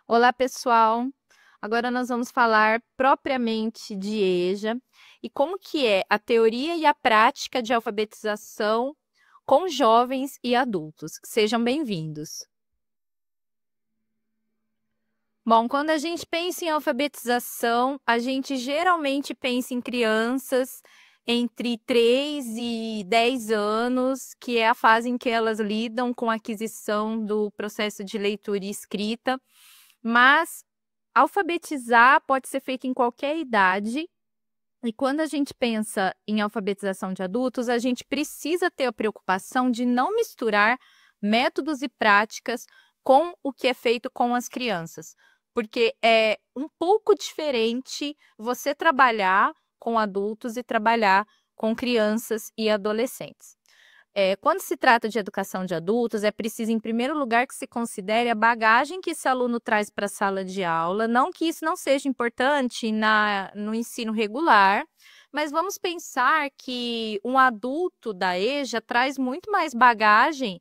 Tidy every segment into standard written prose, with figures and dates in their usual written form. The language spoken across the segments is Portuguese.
Olá, pessoal. Agora nós vamos falar propriamente de EJA e como que é a teoria e a prática de alfabetização com jovens e adultos. Sejam bem-vindos. Bom, quando a gente pensa em alfabetização, a gente geralmente pensa em crianças entre 3 e 10 anos, que é a fase em que elas lidam com a aquisição do processo de leitura e escrita, mas alfabetizar pode ser feito em qualquer idade, e quando a gente pensa em alfabetização de adultos, a gente precisa ter a preocupação de não misturar métodos e práticas com o que é feito com as crianças, porque é um pouco diferente você trabalhar com adultos e trabalhar com crianças e adolescentes. Quando se trata de educação de adultos, é preciso, em primeiro lugar, que se considere a bagagem que esse aluno traz para a sala de aula. Não que isso não seja importante no ensino regular, mas vamos pensar que um adulto da EJA traz muito mais bagagem,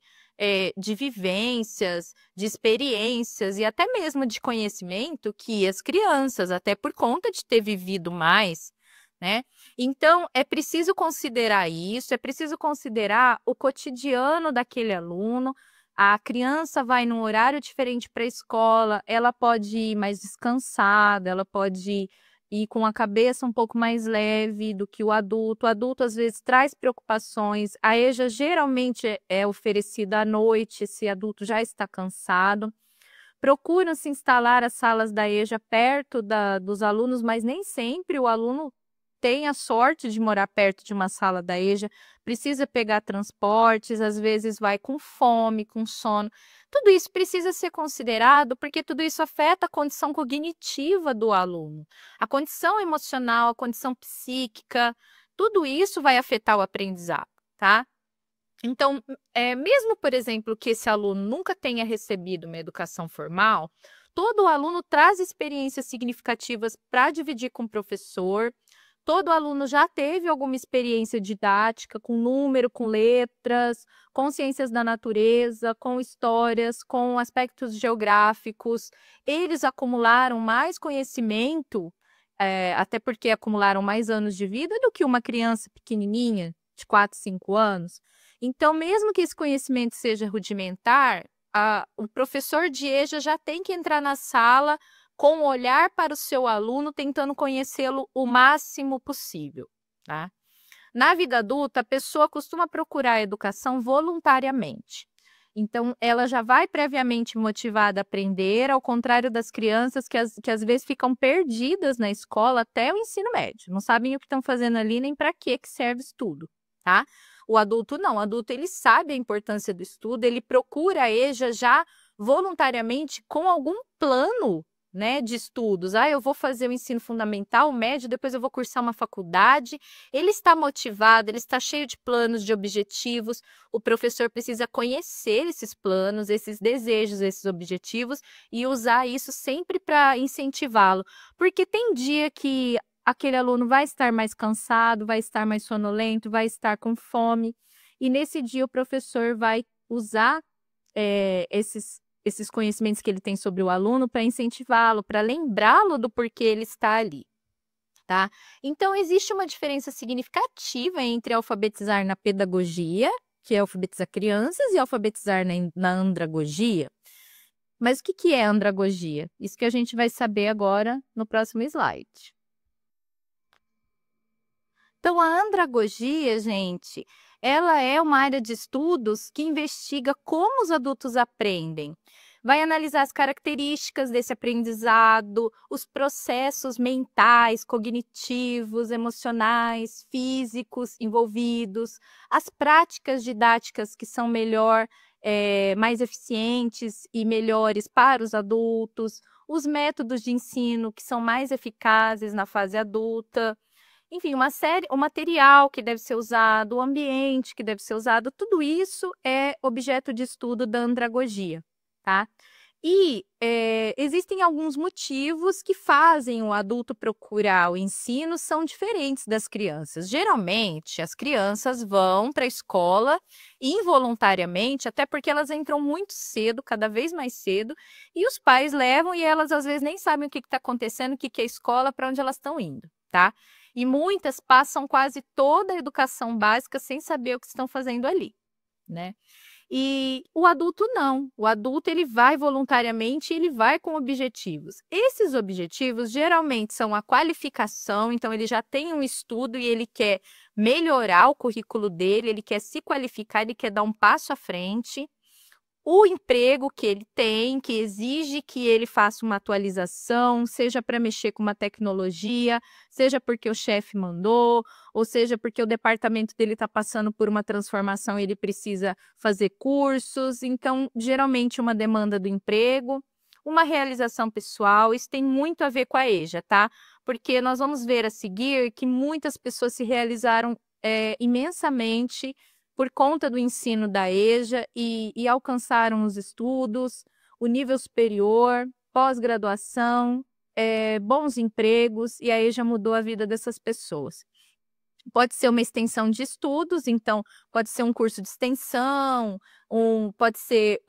de vivências, de experiências e até mesmo de conhecimento que as crianças, até por conta de ter vivido mais, né? Então, é preciso considerar isso, é preciso considerar o cotidiano daquele aluno. A criança vai num horário diferente para a escola, ela pode ir mais descansada, ela pode ir com a cabeça um pouco mais leve do que o adulto. O adulto, às vezes, traz preocupações. A EJA geralmente é oferecida à noite, esse adulto já está cansado. Procuram se instalar as salas da EJA perto dos alunos, mas nem sempre o aluno tem a sorte de morar perto de uma sala da EJA, precisa pegar transportes, às vezes vai com fome, com sono. Tudo isso precisa ser considerado porque tudo isso afeta a condição cognitiva do aluno, a condição emocional, a condição psíquica, tudo isso vai afetar o aprendizado, tá? Então, mesmo, por exemplo, que esse aluno nunca tenha recebido uma educação formal, todo aluno traz experiências significativas para dividir com o professor. Todo aluno já teve alguma experiência didática com número, com letras, com ciências da natureza, com histórias, com aspectos geográficos. Eles acumularam mais conhecimento, até porque acumularam mais anos de vida do que uma criança pequenininha, de 4, 5 anos. Então, mesmo que esse conhecimento seja rudimentar, o professor de EJA já tem que entrar na sala com o olhar para o seu aluno, tentando conhecê-lo o máximo possível, tá? Na vida adulta, a pessoa costuma procurar a educação voluntariamente. Então, ela já vai previamente motivada a aprender, ao contrário das crianças que às vezes ficam perdidas na escola até o ensino médio. Não sabem o que estão fazendo ali, nem para que serve estudo, tá? O adulto não. O adulto, ele sabe a importância do estudo, ele procura a EJA já voluntariamente com algum plano, né, de estudos. Eu vou fazer o ensino fundamental, o médio, depois eu vou cursar uma faculdade. Ele está motivado, ele está cheio de planos, de objetivos. O professor precisa conhecer esses planos, esses desejos, esses objetivos e usar isso sempre para incentivá-lo. Porque tem dia que aquele aluno vai estar mais cansado, vai estar mais sonolento, vai estar com fome. E nesse dia o professor vai usar esses conhecimentos que ele tem sobre o aluno para incentivá-lo, para lembrá-lo do porquê ele está ali, tá? Então, existe uma diferença significativa entre alfabetizar na pedagogia, que é alfabetizar crianças, e alfabetizar na andragogia. Mas o que é andragogia? Isso que a gente vai saber agora no próximo slide. Então, a andragogia, gente, ela é uma área de estudos que investiga como os adultos aprendem. Vai analisar as características desse aprendizado, os processos mentais, cognitivos, emocionais, físicos envolvidos, as práticas didáticas que são mais eficientes e melhores para os adultos, os métodos de ensino que são mais eficazes na fase adulta. Enfim, o material que deve ser usado, o ambiente que deve ser usado, tudo isso é objeto de estudo da andragogia, tá? E existem alguns motivos que fazem o adulto procurar o ensino, são diferentes das crianças. Geralmente, as crianças vão para a escola involuntariamente, até porque elas entram muito cedo, cada vez mais cedo, e os pais levam e elas às vezes nem sabem o que está acontecendo, o que é escola, para onde elas estão indo, tá? E muitas passam quase toda a educação básica sem saber o que estão fazendo ali, né? E o adulto não. O adulto ele vai voluntariamente, ele vai com objetivos. Esses objetivos geralmente são a qualificação, então ele já tem um estudo e ele quer melhorar o currículo dele, ele quer se qualificar, ele quer dar um passo à frente. O emprego que ele tem, que exige que ele faça uma atualização, seja para mexer com uma tecnologia, seja porque o chefe mandou, ou seja porque o departamento dele está passando por uma transformação e ele precisa fazer cursos. Então, geralmente, uma demanda do emprego, uma realização pessoal, isso tem muito a ver com a EJA, tá? Porque nós vamos ver a seguir que muitas pessoas se realizaram imensamente por conta do ensino da EJA e alcançaram os estudos, o nível superior, pós-graduação, bons empregos, e a EJA mudou a vida dessas pessoas. Pode ser uma extensão de estudos, então pode ser um curso de extensão, pode ser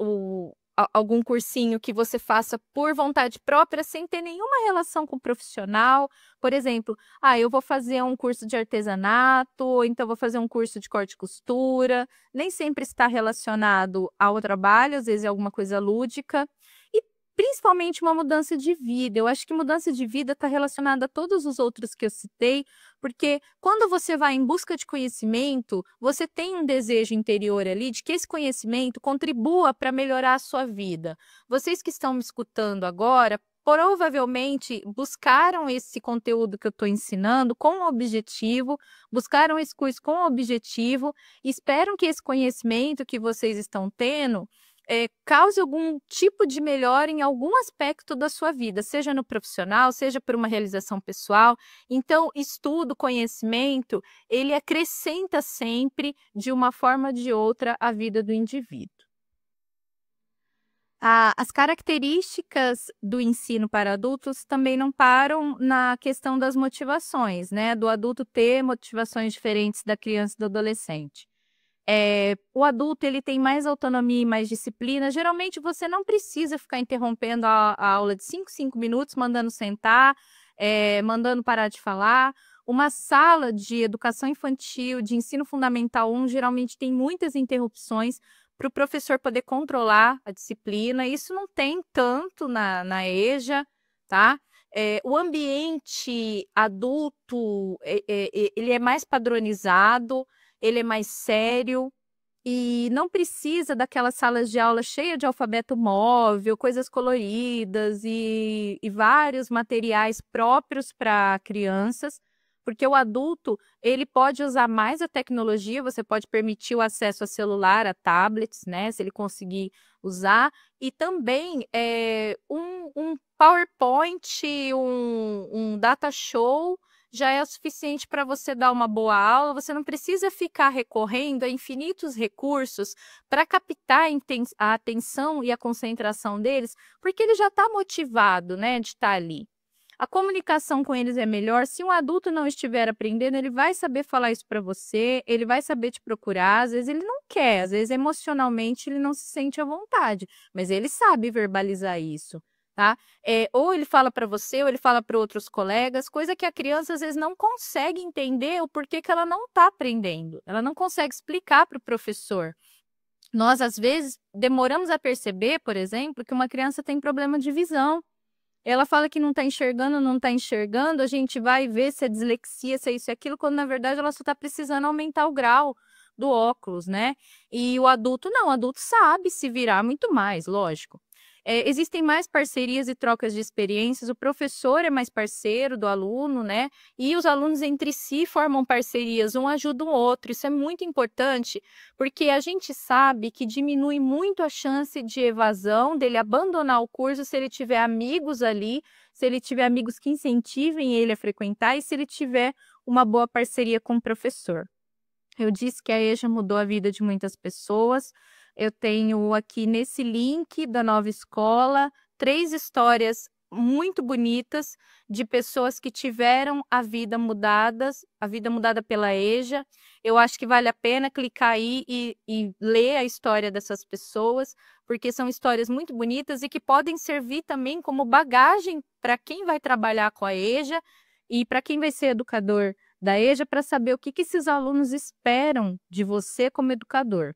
algum cursinho que você faça por vontade própria, sem ter nenhuma relação com o profissional. Por exemplo, eu vou fazer um curso de artesanato, ou então vou fazer um curso de corte e costura. Nem sempre está relacionado ao trabalho, às vezes é alguma coisa lúdica. E principalmente uma mudança de vida. Eu acho que mudança de vida está relacionada a todos os outros que eu citei, porque quando você vai em busca de conhecimento, você tem um desejo interior ali de que esse conhecimento contribua para melhorar a sua vida. Vocês que estão me escutando agora, provavelmente buscaram esse conteúdo que eu estou ensinando com um objetivo, buscaram esse curso com um objetivo, e esperam que esse conhecimento que vocês estão tendo cause algum tipo de melhora em algum aspecto da sua vida, seja no profissional, seja por uma realização pessoal. Então, estudo, conhecimento, ele acrescenta sempre, de uma forma ou de outra, a vida do indivíduo. As características do ensino para adultos também não param na questão das motivações, né? Do adulto ter motivações diferentes da criança e do adolescente. O adulto ele tem mais autonomia e mais disciplina. Geralmente você não precisa ficar interrompendo a aula de 5 minutos, mandando sentar, mandando parar de falar. Uma sala de educação infantil, de ensino fundamental 1, geralmente tem muitas interrupções para o professor poder controlar a disciplina. Isso não tem tanto na EJA, tá? O ambiente adulto, ele é mais padronizado, ele é mais sério e não precisa daquelas salas de aula cheias de alfabeto móvel, coisas coloridas e vários materiais próprios para crianças, porque o adulto ele pode usar mais a tecnologia, você pode permitir o acesso a celular, a tablets, né, se ele conseguir usar, e também um PowerPoint, um data show já é o suficiente para você dar uma boa aula. Você não precisa ficar recorrendo a infinitos recursos para captar a atenção e a concentração deles, porque ele já está motivado, né, de estar ali. A comunicação com eles é melhor. Se um adulto não estiver aprendendo, ele vai saber falar isso para você, ele vai saber te procurar. Às vezes ele não quer, às vezes emocionalmente ele não se sente à vontade, mas ele sabe verbalizar isso. Tá? Ou ele fala para você, ou ele fala para outros colegas, coisa que a criança às vezes não consegue entender o porquê que ela não está aprendendo. Ela não consegue explicar para o professor. Nós, às vezes, demoramos a perceber, por exemplo, que uma criança tem problema de visão. Ela fala que não está enxergando, não está enxergando, a gente vai ver se é dislexia, se é isso e aquilo, quando na verdade ela só está precisando aumentar o grau do óculos, né? E o adulto não, o adulto sabe se virar muito mais, lógico. Existem mais parcerias e trocas de experiências, o professor é mais parceiro do aluno, né? E os alunos entre si formam parcerias, um ajuda o outro. Isso é muito importante, porque a gente sabe que diminui muito a chance de evasão, dele abandonar o curso se ele tiver amigos ali, se ele tiver amigos que incentivem ele a frequentar e se ele tiver uma boa parceria com o professor. Eu disse que a EJA mudou a vida de muitas pessoas. Eu tenho aqui nesse link da nova escola 3 histórias muito bonitas de pessoas que tiveram a vida mudada pela EJA. Eu acho que vale a pena clicar aí e ler a história dessas pessoas, porque são histórias muito bonitas e que podem servir também como bagagem para quem vai trabalhar com a EJA e para quem vai ser educador da EJA, para saber o que esses alunos esperam de você como educador.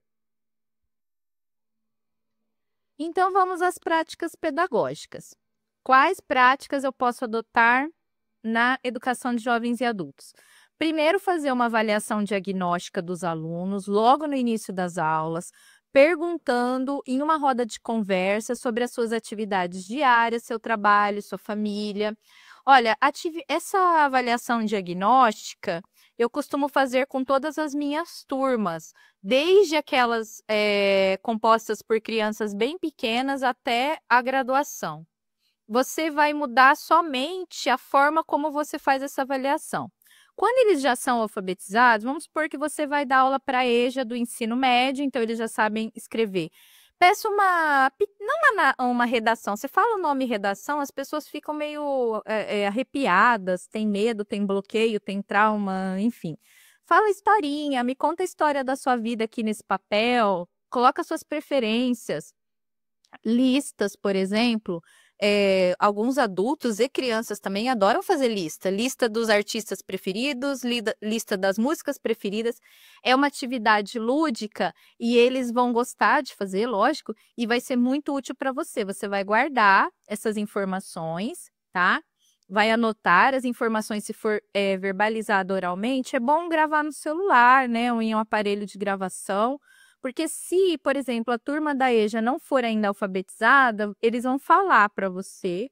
Então, vamos às práticas pedagógicas. Quais práticas eu posso adotar na educação de jovens e adultos? Primeiro, fazer uma avaliação diagnóstica dos alunos logo no início das aulas, perguntando em uma roda de conversa sobre as suas atividades diárias, seu trabalho, sua família. Olha, essa avaliação diagnóstica eu costumo fazer com todas as minhas turmas, desde aquelas compostas por crianças bem pequenas até a graduação. Você vai mudar somente a forma como você faz essa avaliação. Quando eles já são alfabetizados, vamos supor que você vai dar aula para a EJA do ensino médio, então eles já sabem escrever. Peça não uma redação. Você fala o nome redação, as pessoas ficam meio arrepiadas, tem medo, tem bloqueio, tem trauma, enfim. Fala historinha, me conta a história da sua vida aqui nesse papel, coloca suas preferências. Listas, por exemplo, alguns adultos e crianças também adoram fazer lista. Lista dos artistas preferidos, lista das músicas preferidas. É uma atividade lúdica e eles vão gostar de fazer, lógico, e vai ser muito útil para você. Você vai guardar essas informações, tá? Vai anotar as informações, se for verbalizado oralmente. É bom gravar no celular, né? Ou em um aparelho de gravação. Porque se, por exemplo, a turma da EJA não for ainda alfabetizada, eles vão falar para você,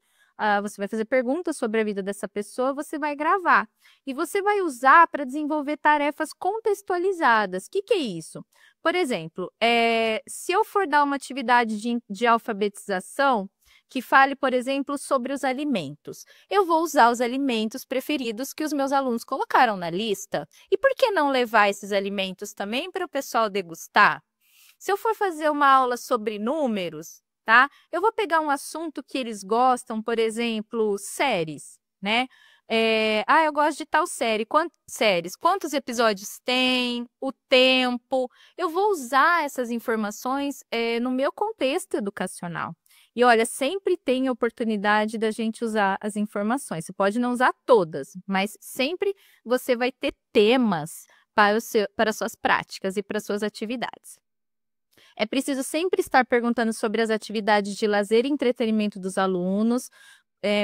você vai fazer perguntas sobre a vida dessa pessoa, você vai gravar. E você vai usar para desenvolver tarefas contextualizadas. O que é isso? Por exemplo, se eu for dar uma atividade de alfabetização, que fale, por exemplo, sobre os alimentos. Eu vou usar os alimentos preferidos que os meus alunos colocaram na lista. E por que não levar esses alimentos também para o pessoal degustar? Se eu for fazer uma aula sobre números, tá? Eu vou pegar um assunto que eles gostam, por exemplo, séries, né? Eu gosto de tal série. Séries? Quantos episódios tem? O tempo? Eu vou usar essas informações no meu contexto educacional. E olha, sempre tem oportunidade da gente usar as informações. Você pode não usar todas, mas sempre você vai ter temas para suas práticas e para suas atividades. É preciso sempre estar perguntando sobre as atividades de lazer e entretenimento dos alunos,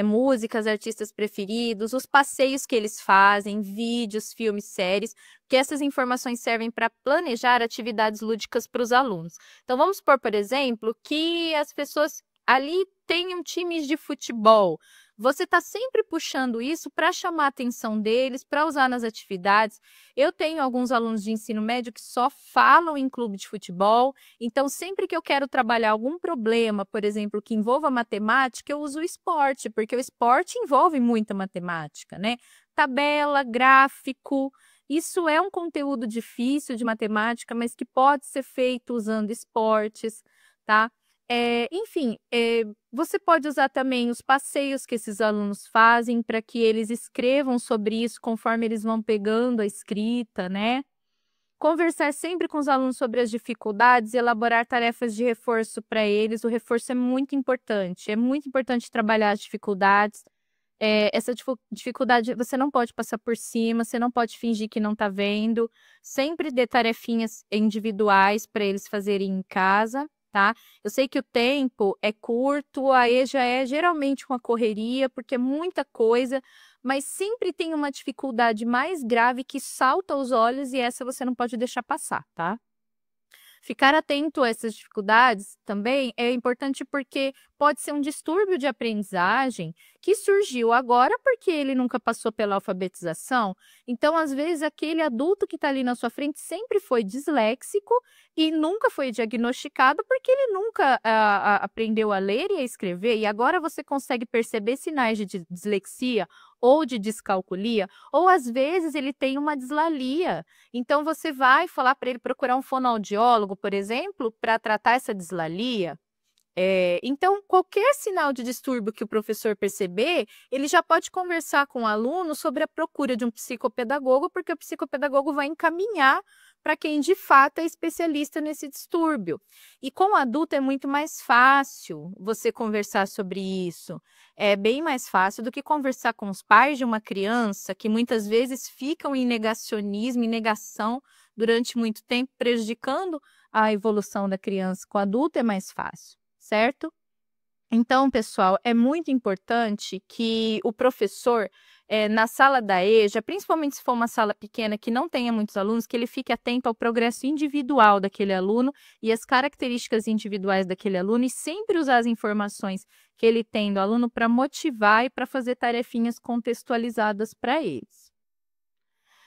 músicas, artistas preferidos, os passeios que eles fazem, vídeos, filmes, séries, porque essas informações servem para planejar atividades lúdicas para os alunos. Então, vamos supor, por exemplo, que as pessoas ali tenham times de futebol. Você está sempre puxando isso para chamar a atenção deles, para usar nas atividades. Eu tenho alguns alunos de ensino médio que só falam em clube de futebol, então sempre que eu quero trabalhar algum problema, por exemplo, que envolva matemática, eu uso o esporte, porque o esporte envolve muita matemática, né? Tabela, gráfico, isso é um conteúdo difícil de matemática, mas que pode ser feito usando esportes, tá? Enfim, você pode usar também os passeios que esses alunos fazem para que eles escrevam sobre isso conforme eles vão pegando a escrita, né? Conversar sempre com os alunos sobre as dificuldades e elaborar tarefas de reforço para eles. O reforço é muito importante trabalhar as dificuldades. Essa dificuldade você não pode passar por cima, você não pode fingir que não está vendo. Sempre dê tarefinhas individuais para eles fazerem em casa. Tá? Eu sei que o tempo é curto, aí já é geralmente uma correria, porque é muita coisa, mas sempre tem uma dificuldade mais grave que salta aos olhos e essa você não pode deixar passar, tá? Ficar atento a essas dificuldades também é importante porque pode ser um distúrbio de aprendizagem que surgiu agora porque ele nunca passou pela alfabetização. Então, às vezes, aquele adulto que está ali na sua frente sempre foi disléxico e nunca foi diagnosticado porque ele nunca aprendeu a ler e a escrever. E agora você consegue perceber sinais de dislexia ou de descalculia, ou às vezes ele tem uma dislalia. Então você vai falar para ele procurar um fonoaudiólogo, por exemplo, para tratar essa dislalia. Então, qualquer sinal de distúrbio que o professor perceber, ele já pode conversar com o aluno sobre a procura de um psicopedagogo, porque o psicopedagogo vai encaminhar para quem de fato é especialista nesse distúrbio. E com o adulto é muito mais fácil você conversar sobre isso. É bem mais fácil do que conversar com os pais de uma criança que muitas vezes ficam em negacionismo, em negação durante muito tempo, prejudicando a evolução da criança. Com o adulto é mais fácil, certo? Então, pessoal, é muito importante que o professor, na sala da EJA, principalmente se for uma sala pequena que não tenha muitos alunos, que ele fique atento ao progresso individual daquele aluno e as características individuais daquele aluno e sempre usar as informações que ele tem do aluno para motivar e para fazer tarefinhas contextualizadas para eles.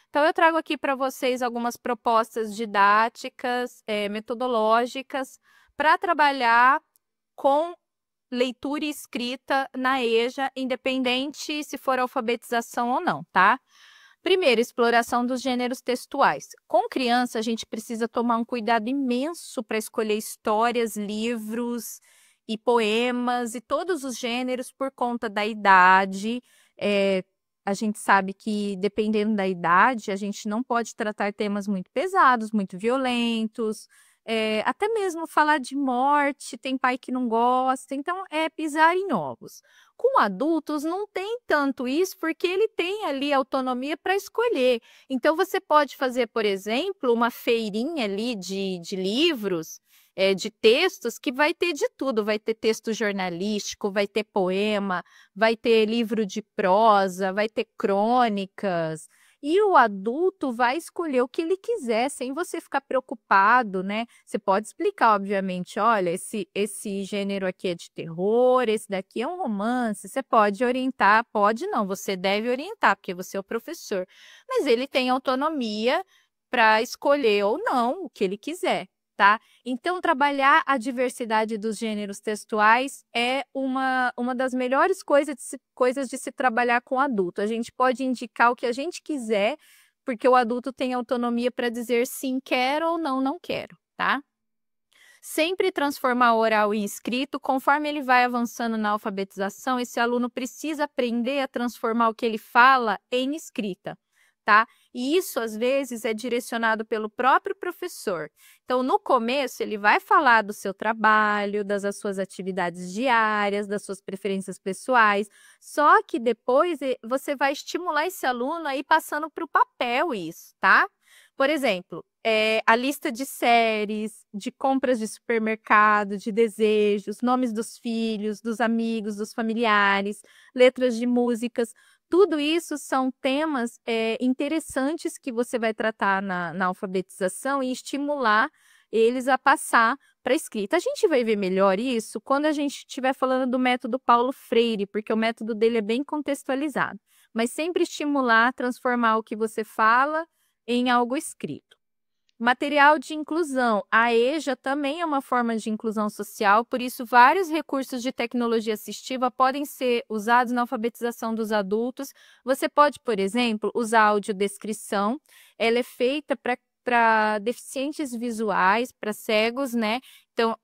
Então, eu trago aqui para vocês algumas propostas didáticas, metodológicas, para trabalhar com leitura e escrita na EJA, independente se for alfabetização ou não, tá? Primeiro, exploração dos gêneros textuais. Com criança, a gente precisa tomar um cuidado imenso para escolher histórias, livros e poemas e todos os gêneros por conta da idade. A gente sabe que, dependendo da idade, a gente não pode tratar temas muito pesados, muito violentos, até mesmo falar de morte, tem pai que não gosta, então é pisar em ovos. Com adultos não tem tanto isso, porque ele tem ali autonomia para escolher. Então você pode fazer, por exemplo, uma feirinha ali de livros, de textos, que vai ter de tudo, vai ter texto jornalístico, vai ter poema, vai ter livro de prosa, vai ter crônicas. E o adulto vai escolher o que ele quiser, sem você ficar preocupado, né? Você pode explicar, obviamente, olha, esse gênero aqui é de terror, esse daqui é um romance. Você pode orientar, pode não, você deve orientar, porque você é o professor. Mas ele tem autonomia para escolher ou não o que ele quiser, tá? Então, trabalhar a diversidade dos gêneros textuais é uma das melhores coisas de se trabalhar com o adulto. A gente pode indicar o que a gente quiser, porque o adulto tem autonomia para dizer sim, quero ou não, não quero, tá? Sempre transformar o oral em escrito. Conforme ele vai avançando na alfabetização, esse aluno precisa aprender a transformar o que ele fala em escrita, tá? E isso, às vezes, é direcionado pelo próprio professor. Então, no começo, ele vai falar do seu trabalho, das suas atividades diárias, das suas preferências pessoais, só que depois você vai estimular esse aluno a ir passando para o papel isso, tá? Por exemplo, a lista de séries, de compras de supermercado, de desejos, nomes dos filhos, dos amigos, dos familiares, letras de músicas. Tudo isso são temas interessantes que você vai tratar na alfabetização e estimular eles a passar para a escrita. A gente vai ver melhor isso quando a gente estiver falando do método Paulo Freire, porque o método dele é bem contextualizado. Mas sempre estimular, transformar o que você fala em algo escrito. Material de inclusão. A EJA também é uma forma de inclusão social, por isso vários recursos de tecnologia assistiva podem ser usados na alfabetização dos adultos. Você pode, por exemplo, usar audiodescrição. Ela é feita para deficientes visuais, para cegos, né? Então,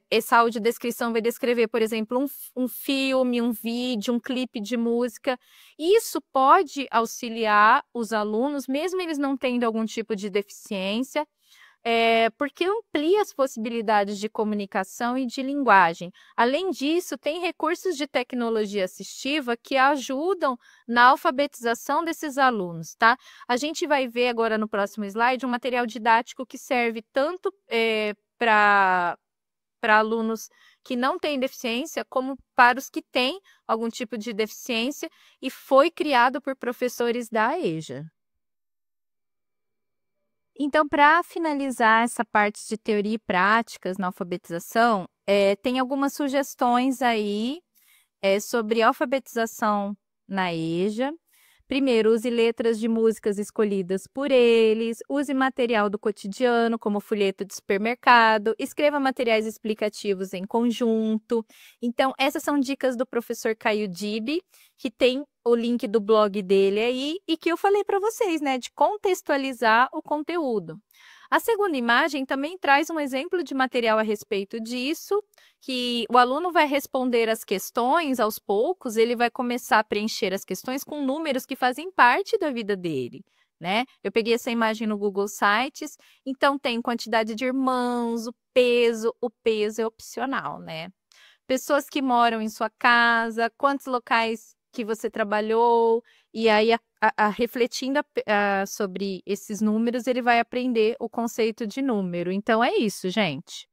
essa audiodescrição vai descrever, por exemplo, um filme, um vídeo, um clipe de música. Isso pode auxiliar os alunos, mesmo eles não tendo algum tipo de deficiência, porque amplia as possibilidades de comunicação e de linguagem. Além disso, tem recursos de tecnologia assistiva que ajudam na alfabetização desses alunos, tá? A gente vai ver agora no próximo slide um material didático que serve tanto para alunos que não têm deficiência, como para os que têm algum tipo de deficiência, e foi criado por professores da EJA. Então, para finalizar essa parte de teoria e práticas na alfabetização, tem algumas sugestões aí sobre alfabetização na EJA. Primeiro, use letras de músicas escolhidas por eles, use material do cotidiano, como folheto de supermercado, escreva materiais explicativos em conjunto. Então, essas são dicas do professor Caio Dibe, que tem o link do blog dele aí e que eu falei para vocês, né, de contextualizar o conteúdo. A segunda imagem também traz um exemplo de material a respeito disso, que o aluno vai responder as questões aos poucos, ele vai começar a preencher as questões com números que fazem parte da vida dele, né? Eu peguei essa imagem no Google Sites, então tem quantidade de irmãos, o peso é opcional, né? Pessoas que moram em sua casa, quantos locais que você trabalhou, e aí refletindo sobre esses números, ele vai aprender o conceito de número. Então é isso, gente.